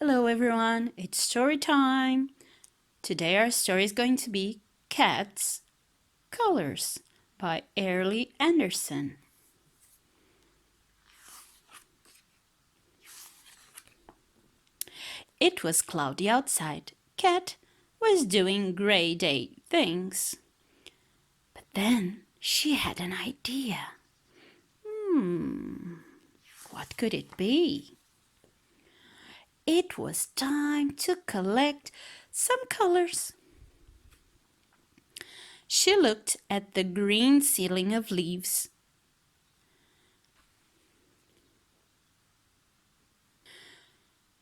Hello everyone, it's story time. Today our story is going to be Cat's Colors by Airlie Andreson. It was cloudy outside. Cat was doing gray day things. But then she had an idea. What could it be? It was time to collect some colors. She looked at the green ceiling of leaves.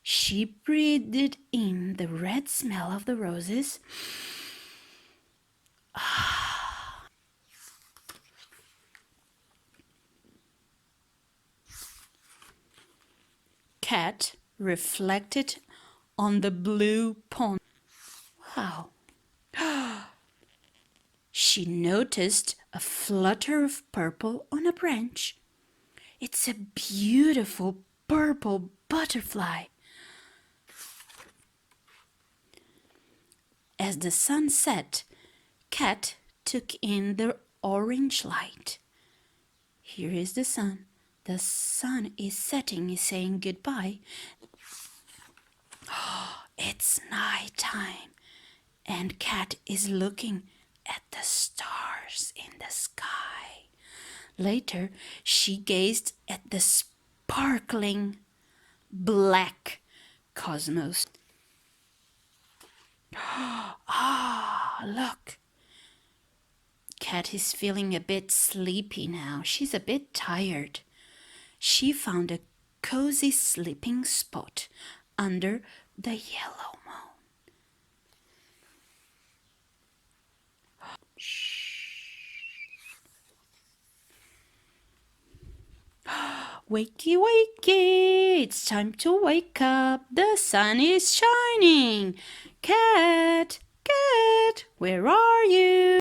She breathed in the red smell of the roses. Cat reflected on the blue pond. Wow! She noticed a flutter of purple on a branch. It's a beautiful purple butterfly. As the sun set, Cat took in the orange light. Here is the sun. The sun is setting, is saying goodbye. It's night time, and Cat is looking at the stars in the sky. Later, she gazed at the sparkling black cosmos. Look. Cat is feeling a bit sleepy now. She's a bit tired. She found a cozy sleeping spot under the yellow moon. Wakey, wakey, it's time to wake up. The sun is shining. Cat, Cat, where are you?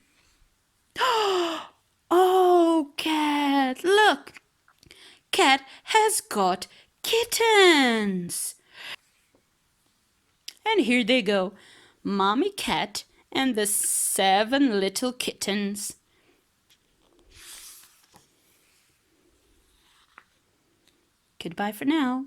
Oh, Cat, look. Cat has got kittens. And here they go, Mommy Cat and the 7 little kittens. Goodbye for now.